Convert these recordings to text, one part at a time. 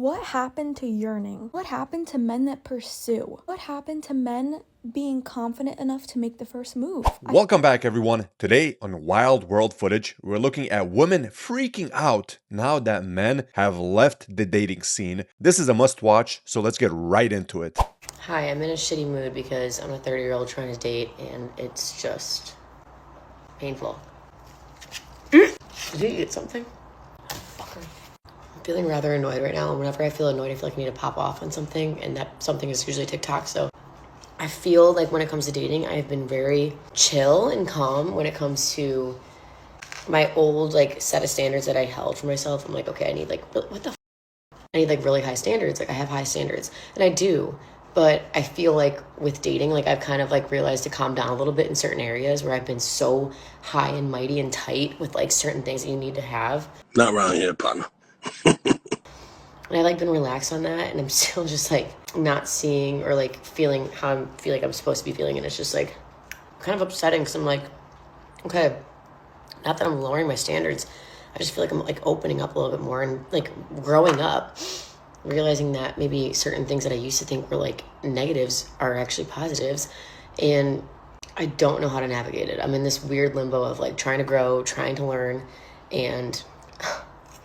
What happened to yearning? What happened to men that pursue? What happened to men being confident enough to make the first move? Welcome back, everyone. Today on Wild World Footage, we're looking at women freaking out now that men have left the dating scene. This is a must-watch, so let's get right into it. Hi, I'm in a shitty mood because I'm a 30-year-old trying to date, and it's just painful. Did you eat something? Fucker. I'm feeling rather annoyed right now, and whenever I feel annoyed, I feel like I need to pop off on something, and that something is usually TikTok, so I feel like when it comes to dating, I've been very chill and calm when it comes to my old, set of standards that I held for myself. I'm like, okay, I need, I need, really high standards. I have high standards, and I do. But I feel like with dating, I've kind of realized to calm down a little bit in certain areas where I've been so high and mighty and tight with certain things that you need to have. Not around here, partner. And I been relaxed on that, and I'm still just not seeing or feeling how I feel like I'm supposed to be feeling, and it's just kind of upsetting because I'm like, okay, not that I'm lowering my standards, I just feel like I'm opening up a little bit more and growing up, realizing that maybe certain things that I used to think were negatives are actually positives, and I don't know how to navigate it. I'm in this weird limbo of trying to grow, trying to learn, and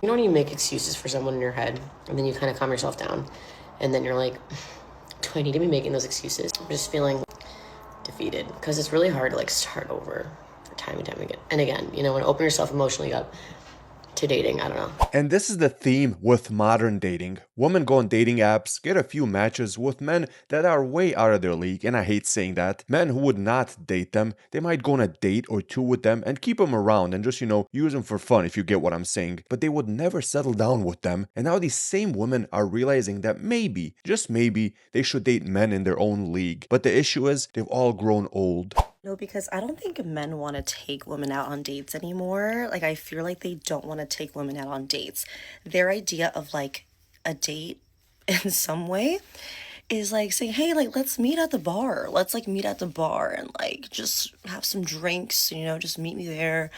you know when you make excuses for someone in your head and then you kind of calm yourself down and then you're like, do I need to be making those excuses? I'm just feeling defeated because it's really hard to start over time and time again. And again, when open yourself emotionally up to dating, I don't know. And this is the theme with modern dating. Women go on dating apps, get a few matches with men that are way out of their league, and I hate saying that. Men who would not date them, they might go on a date or two with them and keep them around and just, use them for fun, if you get what I'm saying. But they would never settle down with them. And now these same women are realizing that maybe, just maybe, they should date men in their own league. But the issue is, they've all grown old. No, because I don't think men want to take women out on dates anymore. I feel like they don't want to take women out on dates. Their idea of a date in some way is saying, hey, let's meet at the bar. Let's meet at the bar and just have some drinks, just meet me there.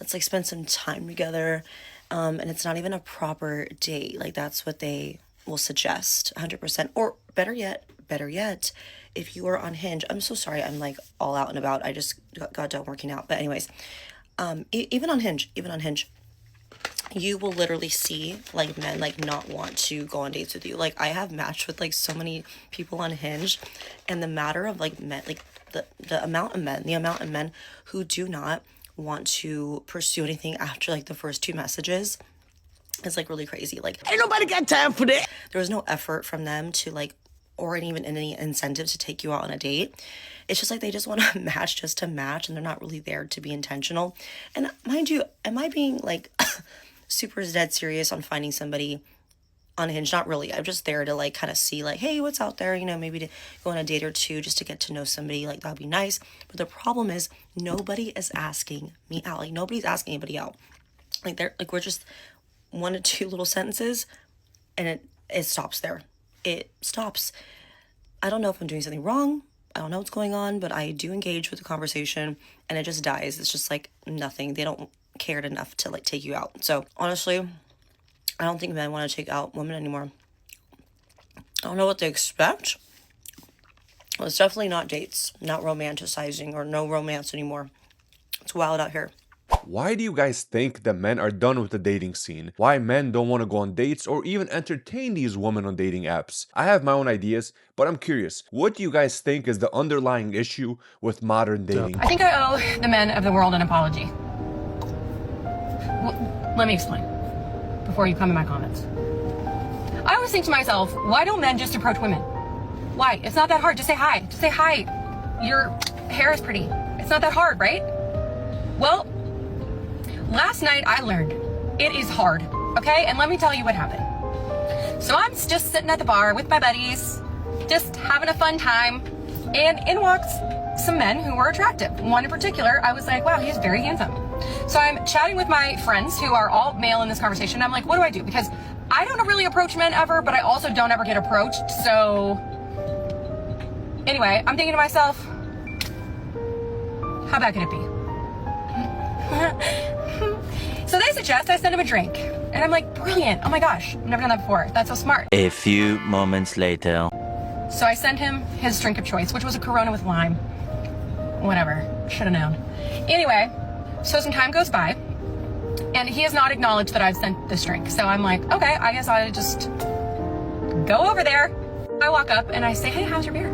Let's spend some time together. And it's not even a proper date. That's what they will suggest 100%. Or better yet, if you are on Hinge, I'm so sorry, I'm all out and about. I just got done working out. But anyways, even on Hinge, you will literally see men not want to go on dates with you. I have matched with so many people on Hinge, and the matter of men, the amount of men who do not want to pursue anything after the first two messages is really crazy. Ain't nobody got time for that. There was no effort from them to or even any incentive to take you out on a date. It's just they just want to match just to match, and they're not really there to be intentional. And mind you, am I being super dead serious on finding somebody on Hinge? Not really. I'm just there to kind of see hey, what's out there, maybe to go on a date or two just to get to know somebody. That'd be nice. But the problem is nobody is asking me out. Nobody's asking anybody out. We're just one to two little sentences and it stops there. It stops. I don't know if I'm doing something wrong. I don't know what's going on, but I do engage with the conversation and it just dies. It's just nothing. They don't care enough to take you out. So honestly, I don't think men want to take out women anymore. I don't know what they expect. Well, it's definitely not dates, not romanticizing, or no romance anymore. It's wild out here. Why do you guys think that men are done with the dating scene? Why men don't want to go on dates or even entertain these women on dating apps? I have my own ideas, but I'm curious. What do you guys think is the underlying issue with modern dating? I think I owe the men of the world an apology. Let me explain before you come in my comments. I always think to myself, why don't men just approach women? Why? It's not that hard. Just say hi. Just say hi. Your hair is pretty. It's not that hard, right? Well, last night I learned it is hard, okay? And let me tell you what happened. So I'm just sitting at the bar with my buddies, just having a fun time, and in walks some men who were attractive. One in particular, I was like, wow, he's very handsome. So I'm chatting with my friends who are all male in this conversation. I'm like, what do I do? Because I don't really approach men ever, but I also don't ever get approached. So anyway, I'm thinking to myself, how bad could it be? So they suggest I send him a drink. And I'm like, brilliant. Oh my gosh, I've never done that before. That's so smart. A few moments later. So I send him his drink of choice, which was a Corona with lime. Whatever, should have known. Anyway, so some time goes by, and he has not acknowledged that I've sent this drink. So I'm like, okay, I guess I'll just go over there. I walk up and I say, hey, how's your beer?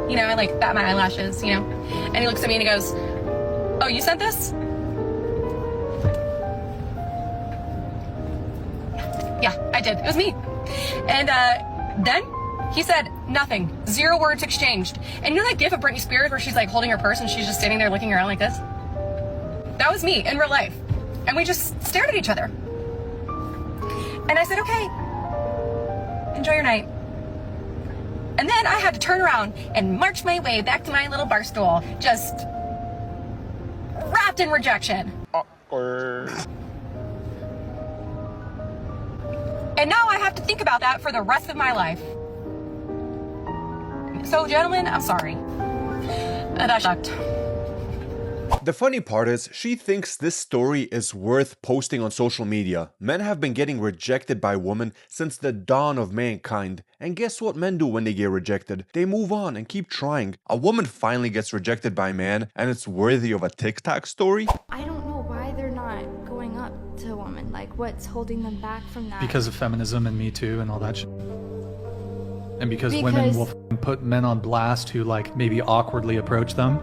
You know, I like bat my eyelashes, you know. And he looks at me and he goes, oh, you sent this? Yeah, I did. It was me. And then he said nothing. 0 words exchanged. And you know that gif of Britney Spears where she's like holding her purse and she's just sitting there looking around like this? That was me in real life. And we just stared at each other. And I said, okay, enjoy your night. And then I had to turn around and march my way back to my little bar stool, just wrapped in rejection. Awkward. And now I have to think about that for the rest of my life. So, gentlemen, I'm sorry. That sucked. The funny part is, she thinks this story is worth posting on social media. Men have been getting rejected by women since the dawn of mankind. And guess what men do when they get rejected? They move on and keep trying. A woman finally gets rejected by a man, and it's worthy of a TikTok story? I don't know why they're not going up to a woman. Like, what's holding them back from that? Because of feminism and Me Too and all that shit. And because women will put men on blast who like maybe awkwardly approach them.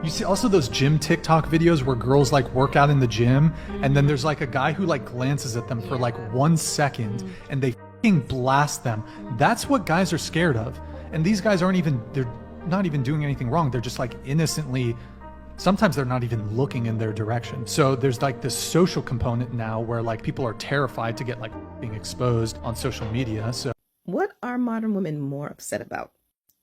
You see also those gym TikTok videos where girls like work out in the gym and then there's like a guy who like glances at them for like 1 second and they fucking blast them. That's what guys are scared of. And these guys they're not even doing anything wrong. They're just like innocently, sometimes they're not even looking in their direction. So there's like this social component now where like people are terrified to get like being exposed on social media. So what are modern women more upset about?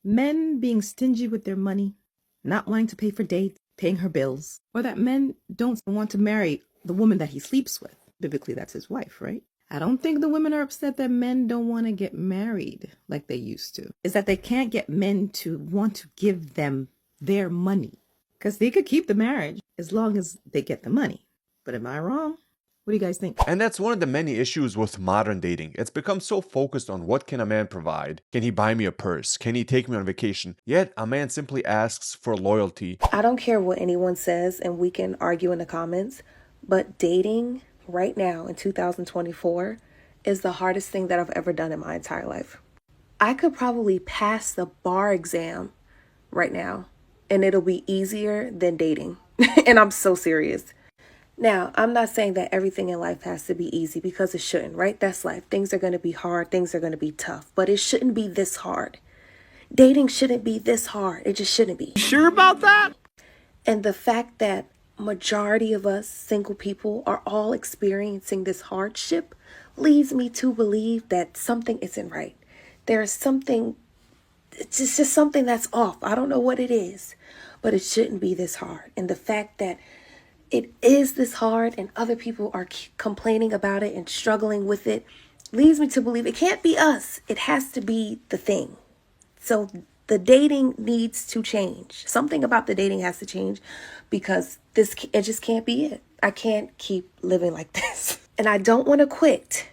Men being stingy with their money? Not wanting to pay for dates, paying her bills, or that men don't want to marry the woman that he sleeps with. Biblically, that's his wife, right? I don't think the women are upset that men don't want to get married like they used to. It's that they can't get men to want to give them their money. Because they could keep the marriage as long as they get the money. But am I wrong? What do you guys think? And that's one of the many issues with modern dating. It's become so focused on what can a man provide. Can he buy me a purse? Can he take me on vacation? Yet a man simply asks for loyalty. I don't care what anyone says, and we can argue in the comments, but dating right now in 2024 is the hardest thing that I've ever done in my entire life. I could probably pass the bar exam right now, and it'll be easier than dating. And I'm so serious. Now, I'm not saying that everything in life has to be easy because it shouldn't, right? That's life. Things are going to be hard. Things are going to be tough, but it shouldn't be this hard. Dating shouldn't be this hard. It just shouldn't be. Sure about that? And the fact that majority of us single people are all experiencing this hardship leads me to believe that something isn't right. There's something, it's just something that's off. I don't know what it is, but it shouldn't be this hard. And the fact that it is this hard and other people are complaining about it and struggling with it leads me to believe it can't be us. It has to be the thing. So the dating needs to change. Something about the dating has to change because it just can't be it. I can't keep living like this. And I don't want to quit.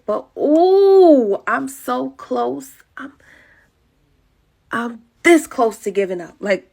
But ooh, I'm so close. I'm this close to giving up. Like,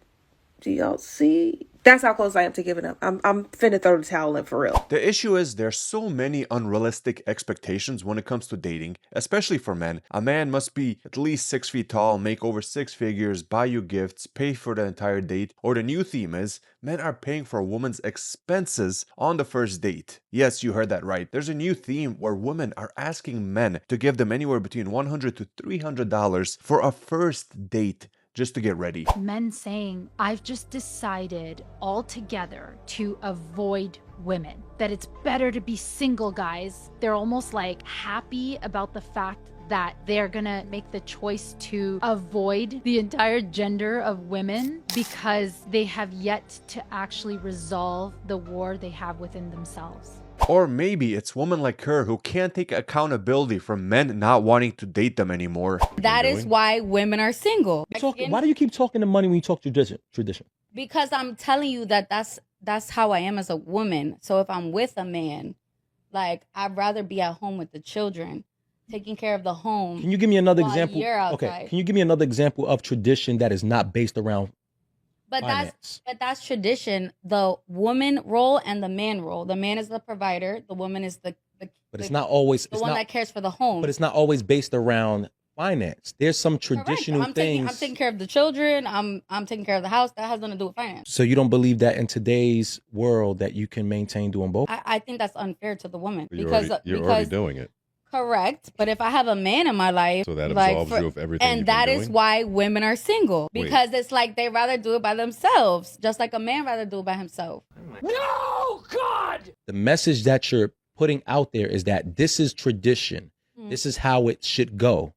do y'all see? That's how close I am to giving up. I'm finna throw the towel in for real. The issue is there's so many unrealistic expectations when it comes to dating, especially for men. A man must be at least 6 feet tall, make over 6 figures, buy you gifts, pay for the entire date. Or the new theme is, men are paying for a woman's expenses on the first date. Yes, you heard that right. There's a new theme where women are asking men to give them anywhere between $100 to $300 for a first date. Just to get ready. Men saying, I've just decided altogether to avoid women. That it's better to be single, guys. They're almost like happy about the fact that they're gonna make the choice to avoid the entire gender of women because they have yet to actually resolve the war they have within themselves. Or maybe it's women like her who can't take accountability for men not wanting to date them anymore. That is why women are single. Why do you keep talking to money when you talk tradition? Because I'm telling you that that's how I am as a woman. So if I'm with a man Like, I'd rather be at home with the children, taking care of the home. Can you give me another while example? you're outside. Okay. Can you give me another example of tradition that is not based around finance? That's tradition. The woman role and the man role. The man is the provider. The woman is the But it's not always the one that cares for the home. But it's not always based around finance. There's some traditional things. I'm taking care of the children. I'm taking care of the house. That has nothing to do with finance. So you don't believe that in today's world that you can maintain doing both? I think that's unfair to the woman You're already doing it. Correct. But if I have a man in my life, So that absolves you of everything and you've that been is doing? why women are single, Wait. because it's like they rather do it by themselves, just like a man rather do it by himself. No, God! The message that you're putting out there is that this is tradition. This is how it should go.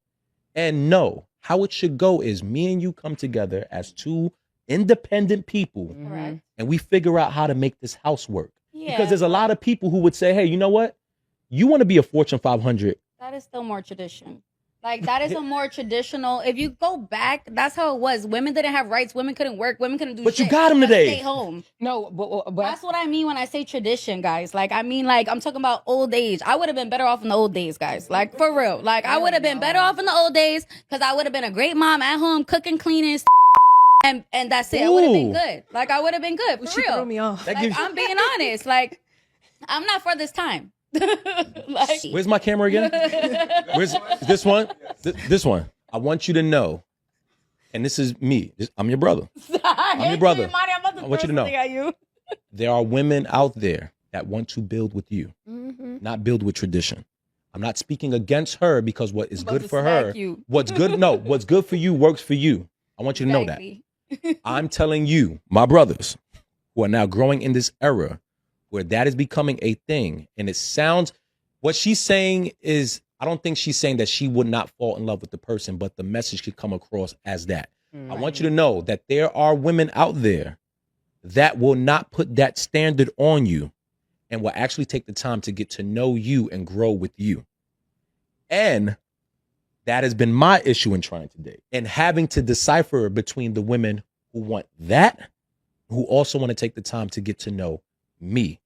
And no, how it should go is me and you come together as two independent people Correct. and we figure out how to make this house work. Yeah. Because there's a lot of people who would say, hey, you know what? You want to be a Fortune 500. That is still more tradition. Like, that is a more traditional. If you go back, that's how it was. Women didn't have rights. Women couldn't work. Women couldn't do But shit. you got 'em Just today. Stay home. No, but That's what I mean when I say tradition, guys. Like, I mean, like, I'm talking about old age. I would have been better off in the old days, guys. Like, for real. Like, I would have been better off in the old days because I would have been a great mom at home, cooking, cleaning, and that's it. I would have been Ooh. good. Like, I would have been good, for She real. threw me off. That Like, gives you- I'm being honest. Like, I'm not for this time. Like, Where's my camera again? Where's this one? This one. I want you to know, and this is me. I'm your brother. I'm your brother. I want you to know. There are women out there that want to build with you, not build with tradition. I'm not speaking against her because what is good for her, what's good for you works for you. I want you to know that. I'm telling you, my brothers, who are now growing in this era where that is becoming a thing, and it sounds, what she's saying is, I don't think she's saying that she would not fall in love with the person, but the message could come across as that. I want you to know that there are women out there that will not put that standard on you and will actually take the time to get to know you and grow with you. And that has been my issue in trying to date and having to decipher between the women who want that, who also want to take the time to get to know me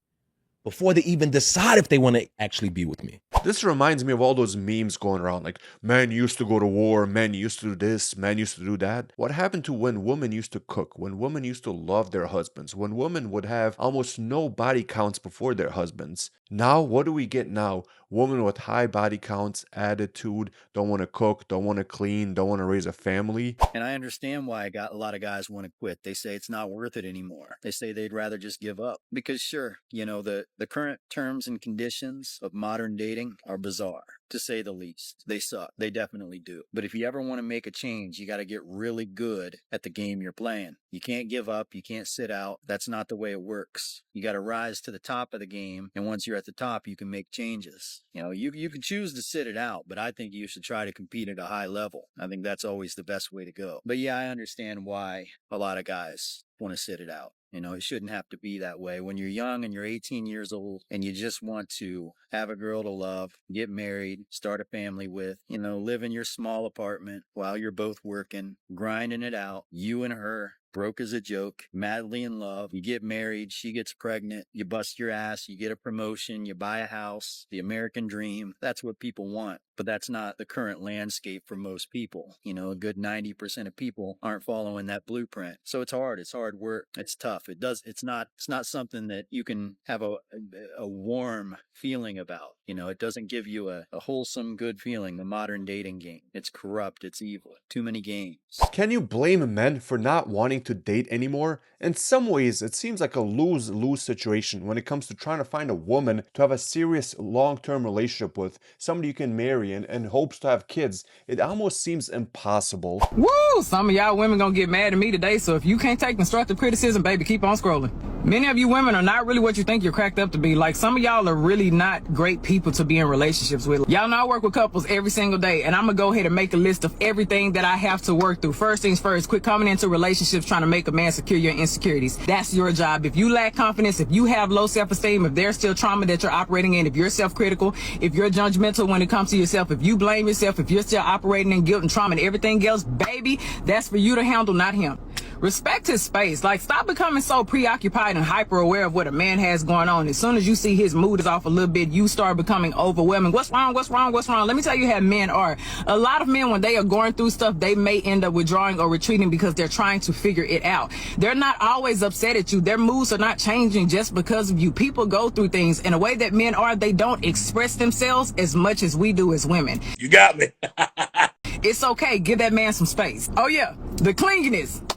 before they even decide if they want to actually be with me. This reminds me of all those memes going around like, men used to go to war, men used to do this, men used to do that. What happened to when women used to cook, when women used to love their husbands, when women would have almost no body counts before their husbands? Now, what do we get now? Women with high body counts, attitude, don't want to cook, don't want to clean, don't want to raise a family. And I understand why a lot of guys want to quit. They say it's not worth it anymore. They say they'd rather just give up. Because sure, you know, the current terms and conditions of modern dating are bizarre, to say the least. They suck. They definitely do. But if you ever want to make a change, you got to get really good at the game you're playing. You can't give up. You can't sit out. That's not the way it works. You got to rise to the top of the game. And once you're at the top, you can make changes. You know, you can choose to sit it out, but I think you should try to compete at a high level. I think that's always the best way to go. But yeah, I understand why a lot of guys want to sit it out. You know, it shouldn't have to be that way. When you're young and you're 18 years old and you just want to have a girl to love, get married, start a family with, you know, live in your small apartment while you're both working, grinding it out, you and her, broke as a joke, madly in love. You get married, she gets pregnant, you bust your ass, you get a promotion, you buy a house, the American dream. That's what people want. But that's not the current landscape for most people. You know, a good 90% of people aren't following that blueprint. So it's hard. It's hard work. It's tough. It's not something that you can have a warm feeling about. You know, it doesn't give you a wholesome, good feeling. The modern dating game. It's corrupt. It's evil. Too many games. Can you blame men for not wanting to date anymore? In some ways, it seems like a lose-lose situation when it comes to trying to find a woman to have a serious long-term relationship with, somebody you can marry and hopes to have kids. It almost seems impossible. Woo! Some of y'all women gonna get mad at me today, so if you can't take constructive criticism, baby, keep on scrolling. Many of you women are not really what you think you're cracked up to be. Like, some of y'all are really not great people to be in relationships with. Y'all know I work with couples every single day, and I'm gonna go ahead and make a list of everything that I have to work through. First things first, quit coming into relationships trying to make a man secure your insecurities. That's your job. If you lack confidence, if you have low self-esteem, if there's still trauma that you're operating in, if you're self-critical, if you're judgmental when it comes to yourself, if you blame yourself, if you're still operating in guilt and trauma and everything else, baby, that's for you to handle, not him. Respect his space. Like, stop becoming so preoccupied and hyper aware of what a man has going on. As soon as you see his mood is off a little bit, you start becoming overwhelming. What's wrong? What's wrong? What's wrong? Let me tell you how men are. A lot of men, when they are going through stuff, they may end up withdrawing or retreating because they're trying to figure it out. They're not always upset at you. Their moods are not changing just because of you. People go through things in a way that men are. They don't express themselves as much as we do as women. You got me. It's okay. Give that man some space. Oh yeah, the clinginess.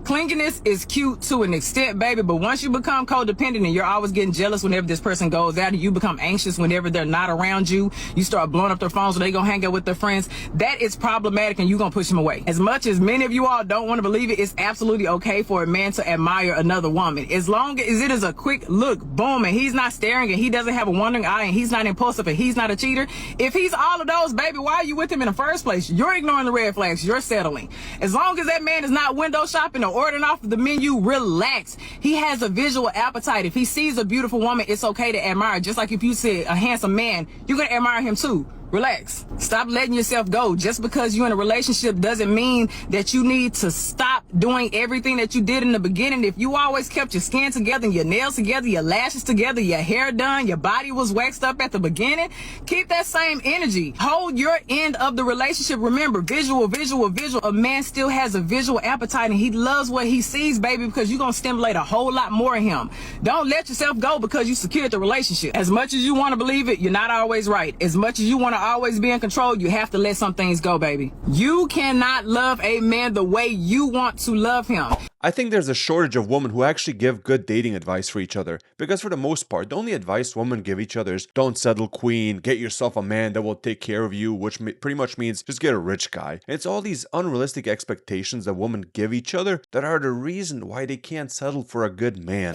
Clinginess is cute to an extent, baby, but once you become codependent and you're always getting jealous whenever this person goes out and you become anxious whenever they're not around you, you start blowing up their phones or they gonna hang out with their friends, that is problematic and you're gonna push them away. As much as many of you all don't want to believe it, it's absolutely okay for a man to admire another woman. As long as it is a quick look, boom, and he's not staring and he doesn't have a wandering eye and he's not impulsive and he's not a cheater. If he's all of those, baby, why are you with him in the first place? You're ignoring the red flags. You're settling. As long as that man is not window shopping or ordering off the menu, relax. He has a visual appetite. If he sees a beautiful woman, it's okay to admire. Just like if you see a handsome man, you're gonna admire him too. Relax. Stop letting yourself go. Just because you're in a relationship doesn't mean that you need to stop doing everything that you did in the beginning. If you always kept your skin together, your nails together, your lashes together, your hair done, your body was waxed up at the beginning, keep that same energy. Hold your end of the relationship. Remember, visual. A man still has a visual appetite and he loves what he sees, baby, because you're going to stimulate a whole lot more in him. Don't let yourself go because you secured the relationship. As much as you want to believe it, you're not always right. As much as you want to always be in control, you have to let some things go, baby. You cannot love a man the way you want to love him. I think there's a shortage of women who actually give good dating advice for each other, because for the most part, the only advice women give each other is don't settle, queen, get yourself a man that will take care of you, which pretty much means just get a rich guy. And it's all these unrealistic expectations that women give each other that are the reason why they can't settle for a good man.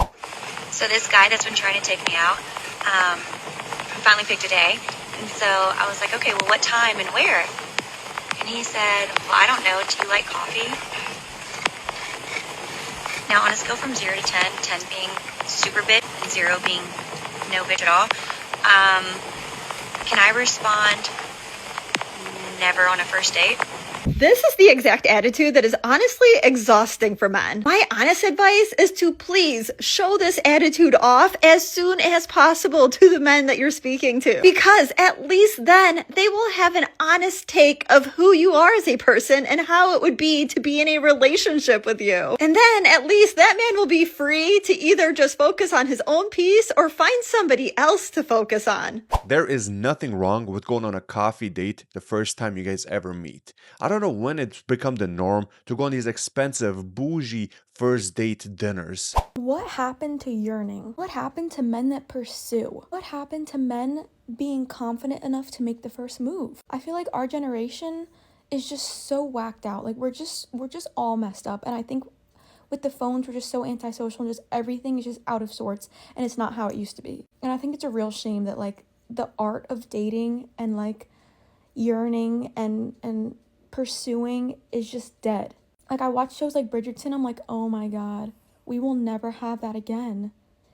So this guy that's been trying to take me out, finally picked a day. And so I was like, okay, well, what time and where? And he said, well, I don't know. Do you like coffee? Now, on a scale from 0 to 10, 10 being super bitch and 0 being no bitch at all, can I respond never on a first date? This is the exact attitude that is honestly exhausting for men. My honest advice is to please show this attitude off as soon as possible to the men that you're speaking to, because at least then they will have an honest take of who you are as a person and how it would be to be in a relationship with you. And then at least that man will be free to either just focus on his own peace or find somebody else to focus on. There is nothing wrong with going on a coffee date the first time you guys ever meet. I don't know when it's become the norm to go on these expensive, bougie first date dinners. What happened to yearning? What happened to men that pursue? What happened to men being confident enough to make the first move? I feel like our generation is just so whacked out. Like we're just all messed up. And I think with the phones, we're just so antisocial and just everything is just out of sorts and it's not how it used to be. And I think it's a real shame that like the art of dating and like yearning and pursuing is just dead. Like I watch shows like Bridgerton, I'm like, oh my god, we will never have that again.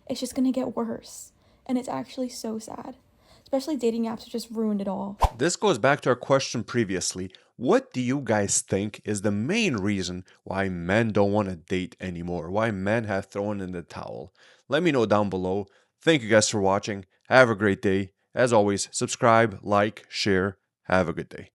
It's just gonna get worse. And it's actually so sad. Especially dating apps have just ruined it all. This goes back to our question previously. What do you guys think is the main reason why men don't want to date anymore? Why men have thrown in the towel? Let me know down below. Thank you guys for watching. Have a great day. As always, subscribe, like, share. Have a good day.